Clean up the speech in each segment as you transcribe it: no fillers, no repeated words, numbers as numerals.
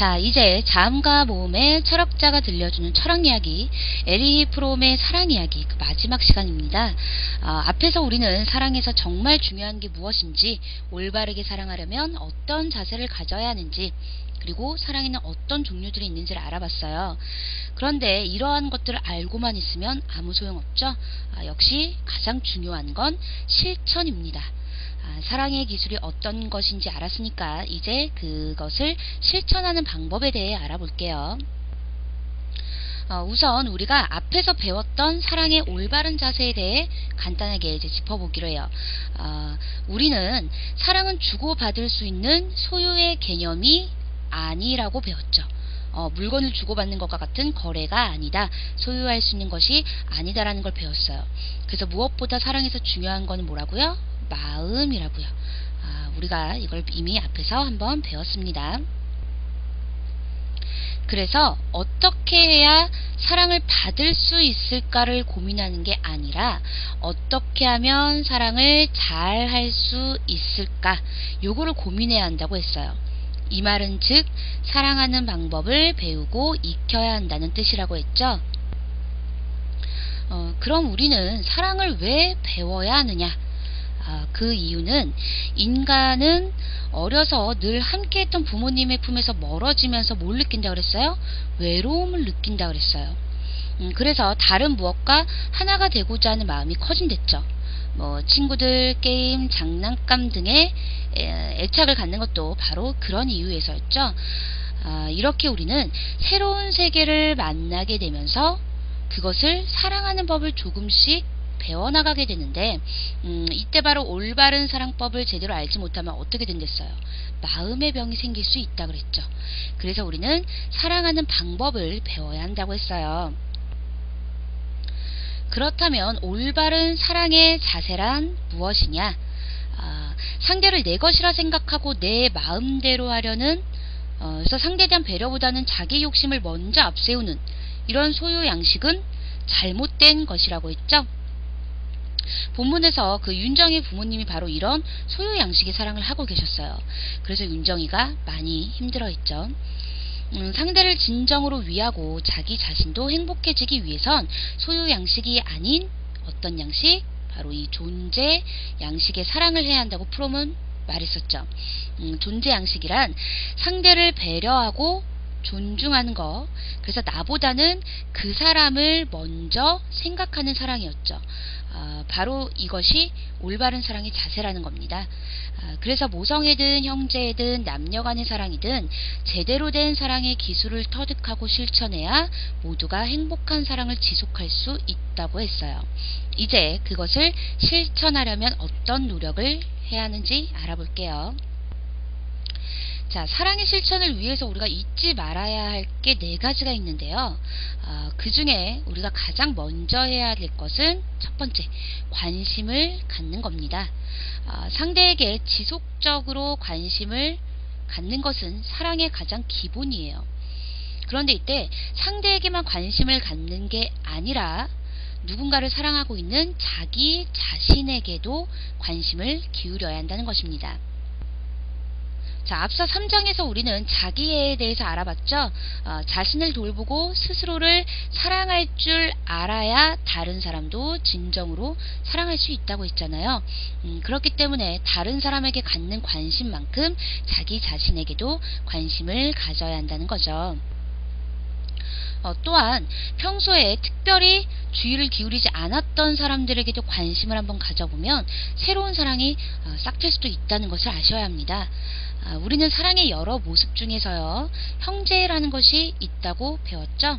자, 이제 자음과 모음의 철학자가 들려주는 철학 이야기, 에리 프롬의 사랑 이야기, 그 마지막 시간입니다. 앞에서 우리는 사랑에서 정말 중요한 게 무엇인지, 올바르게 사랑하려면 어떤 자세를 가져야 하는지, 그리고 사랑에는 어떤 종류들이 있는지를 알아봤어요. 그런데 이러한 것들을 알고만 있으면 아무 소용없죠. 역시 가장 중요한 건 실천입니다. 사랑의 기술이 어떤 것인지 알았으니까 이제 그것을 실천하는 방법에 대해 알아볼게요. 우선 우리가 앞에서 배웠던 사랑의 올바른 자세에 대해 간단하게 이제 짚어보기로 해요. 우리는 사랑은 주고받을 수 있는 소유의 개념이 아니라고 배웠죠. 물건을 주고받는 것과 같은 거래가 아니다. 소유할 수 있는 것이 아니다라는 걸 배웠어요. 그래서 무엇보다 사랑에서 중요한 건 뭐라고요? 마음이라고요. 우리가 이걸 이미 앞에서 한번 배웠습니다. 그래서 어떻게 해야 사랑을 받을 수 있을까를 고민하는 게 아니라 어떻게 하면 사랑을 잘 할 수 있을까, 요거를 고민해야 한다고 했어요. 이 말은 즉 사랑하는 방법을 배우고 익혀야 한다는 뜻이라고 했죠. 그럼 우리는 사랑을 왜 배워야 하느냐? 그 이유는 인간은 어려서 늘 함께했던 부모님의 품에서 멀어지면서 뭘 느낀다고 그랬어요? 외로움을 느낀다고 그랬어요. 그래서 다른 무엇과 하나가 되고자 하는 마음이 커진댔죠. 친구들, 게임, 장난감 등의 애착을 갖는 것도 바로 그런 이유에서였죠. 이렇게 우리는 새로운 세계를 만나게 되면서 그것을 사랑하는 법을 조금씩 배워나가게 되는데, 이때 바로 올바른 사랑법을 제대로 알지 못하면 어떻게 된댔어요? 마음의 병이 생길 수 있다 그랬죠. 그래서 우리는 사랑하는 방법을 배워야 한다고 했어요. 그렇다면 올바른 사랑의 자세란 무엇이냐? 상대를 내 것이라 생각하고 내 마음대로 하려는, 그래서 상대에 대한 배려보다는 자기 욕심을 먼저 앞세우는 이런 소유 양식은 잘못된 것이라고 했죠. 본문에서 그 윤정이 부모님이 바로 이런 소유 양식의 사랑을 하고 계셨어요. 그래서 윤정이가 많이 힘들어했죠. 상대를 진정으로 위하고 자기 자신도 행복해지기 위해선 소유 양식이 아닌 어떤 양식, 바로 이 존재 양식의 사랑을 해야 한다고 프롬은 말했었죠. 존재 양식이란 상대를 배려하고 존중하는 거, 그래서 나보다는 그 사람을 먼저 생각하는 사랑이었죠. 바로 이것이 올바른 사랑의 자세라는 겁니다. 그래서 모성애든 형제애든 남녀간의 사랑이든 제대로 된 사랑의 기술을 터득하고 실천해야 모두가 행복한 사랑을 지속할 수 있다고 했어요. 이제 그것을 실천하려면 어떤 노력을 해야 하는지 알아볼게요. 자, 사랑의 실천을 위해서 우리가 잊지 말아야 할 게 4가지가 있는데요. 그 중에 우리가 가장 먼저 해야 될 것은 첫 번째, 관심을 갖는 겁니다. 상대에게 지속적으로 관심을 갖는 것은 사랑의 가장 기본이에요. 그런데 이때 상대에게만 관심을 갖는 게 아니라 누군가를 사랑하고 있는 자기 자신에게도 관심을 기울여야 한다는 것입니다. 자, 앞서 3장에서 우리는 자기애에 대해서 알아봤죠. 자신을 돌보고 스스로를 사랑할 줄 알아야 다른 사람도 진정으로 사랑할 수 있다고 했잖아요. 그렇기 때문에 다른 사람에게 갖는 관심만큼 자기 자신에게도 관심을 가져야 한다는 거죠. 또한 평소에 특별히 주의를 기울이지 않았던 사람들에게도 관심을 한번 가져보면 새로운 사랑이 싹틀 수도 있다는 것을 아셔야 합니다. 우리는 사랑의 여러 모습 중에서요, 형제라는 것이 있다고 배웠죠.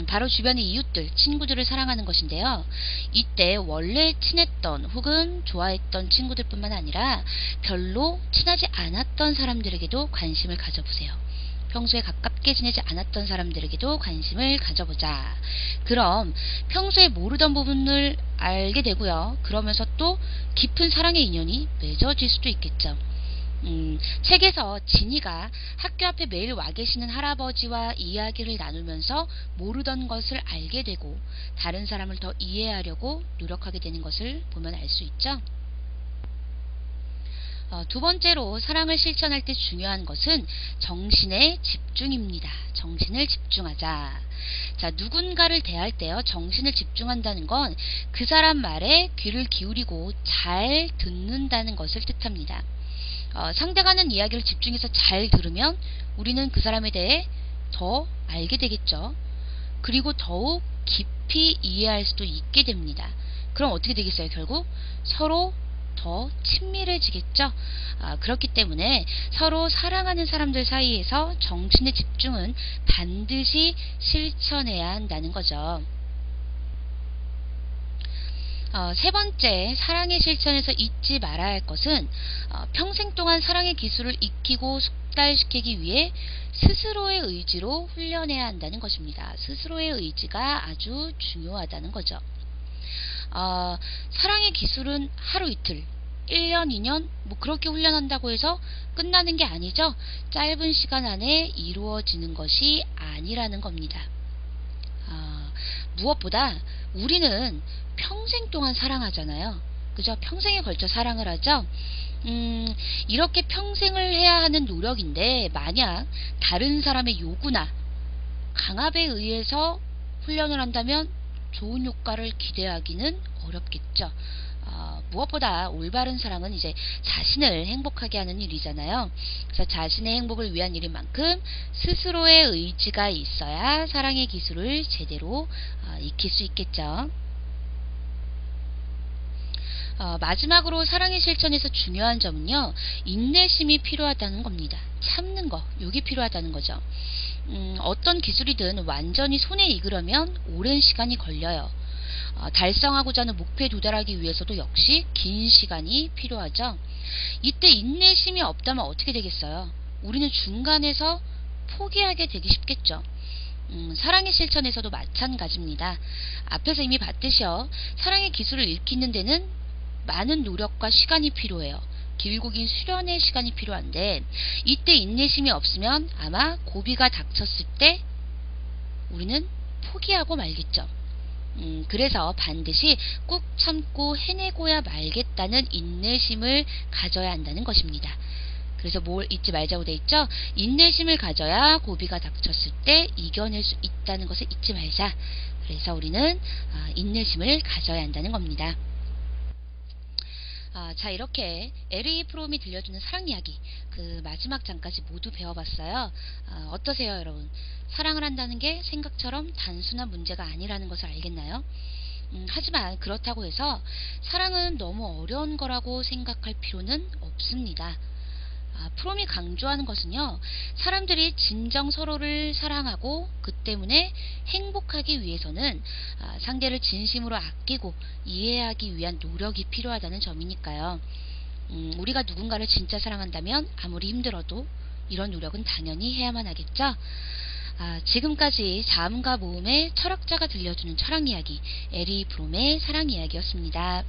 바로 주변의 이웃들, 친구들을 사랑하는 것인데요. 이때 원래 친했던 혹은 좋아했던 친구들 뿐만 아니라 별로 친하지 않았던 사람들에게도 관심을 가져보세요. 평소에 가깝게 지내지 않았던 사람들에게도 관심을 가져보자. 그럼 평소에 모르던 부분을 알게 되고요. 그러면서 또 깊은 사랑의 인연이 맺어질 수도 있겠죠. 책에서 진이가 학교 앞에 매일 와 계시는 할아버지와 이야기를 나누면서 모르던 것을 알게 되고 다른 사람을 더 이해하려고 노력하게 되는 것을 보면 알 수 있죠. 두 번째로 사랑을 실천할 때 중요한 것은 정신의 집중입니다. 정신을 집중하자. 자, 누군가를 대할 때요, 정신을 집중한다는 건 그 사람 말에 귀를 기울이고 잘 듣는다는 것을 뜻합니다. 상대가 하는 이야기를 집중해서 잘 들으면 우리는 그 사람에 대해 더 알게 되겠죠. 그리고 더욱 깊이 이해할 수도 있게 됩니다. 그럼 어떻게 되겠어요? 결국 서로 더 친밀해지겠죠. 그렇기 때문에 서로 사랑하는 사람들 사이에서 정신의 집중은 반드시 실천해야 한다는 거죠. 세 번째, 사랑의 실천에서 잊지 말아야 할 것은 평생 동안 사랑의 기술을 익히고 숙달시키기 위해 스스로의 의지로 훈련해야 한다는 것입니다. 스스로의 의지가 아주 중요하다는 거죠. 사랑의 기술은 하루 이틀, 1년, 2년 뭐 그렇게 훈련한다고 해서 끝나는 게 아니죠. 짧은 시간 안에 이루어지는 것이 아니라는 겁니다. 무엇보다 우리는 평생 동안 사랑하잖아요. 그죠? 평생에 걸쳐 사랑을 하죠. 이렇게 평생을 해야 하는 노력인데 만약 다른 사람의 요구나 강압에 의해서 훈련을 한다면 좋은 효과를 기대하기는 어렵겠죠. 무엇보다 올바른 사랑은 이제 자신을 행복하게 하는 일이잖아요. 그래서 자신의 행복을 위한 일인 만큼 스스로의 의지가 있어야 사랑의 기술을 제대로 익힐 수 있겠죠. 마지막으로 사랑의 실천에서 중요한 점은요, 인내심이 필요하다는 겁니다. 참는 거, 이게 필요하다는 거죠. 어떤 기술이든 완전히 손에 익으려면 오랜 시간이 걸려요. 달성하고자 하는 목표에 도달하기 위해서도 역시 긴 시간이 필요하죠. 이때 인내심이 없다면 어떻게 되겠어요? 우리는 중간에서 포기하게 되기 쉽겠죠. 사랑의 실천에서도 마찬가지입니다. 앞에서 이미 봤듯이요, 사랑의 기술을 익히는 데는 많은 노력과 시간이 필요해요. 길고 긴 수련의 시간이 필요한데 이때 인내심이 없으면 아마 고비가 닥쳤을 때 우리는 포기하고 말겠죠. 그래서 반드시 꾹 참고 해내고야 말겠다는 인내심을 가져야 한다는 것입니다. 그래서 뭘 잊지 말자고 돼 있죠? 인내심을 가져야 고비가 닥쳤을 때 이겨낼 수 있다는 것을 잊지 말자. 그래서 우리는 인내심을 가져야 한다는 겁니다. 자, 이렇게 에리 프롬이 들려주는 사랑 이야기 그 마지막 장까지 모두 배워봤어요. 어떠세요, 여러분? 사랑을 한다는 게 생각처럼 단순한 문제가 아니라는 것을 알겠나요? 하지만 그렇다고 해서 사랑은 너무 어려운 거라고 생각할 필요는 없습니다. 프롬이 강조하는 것은요, 사람들이 진정 서로를 사랑하고 그 때문에 행복하기 위해서는 상대를 진심으로 아끼고 이해하기 위한 노력이 필요하다는 점이니까요. 우리가 누군가를 진짜 사랑한다면 아무리 힘들어도 이런 노력은 당연히 해야만 하겠죠. 지금까지 자음과 모음의 철학자가 들려주는 철학 이야기, 에리 프롬의 사랑 이야기였습니다.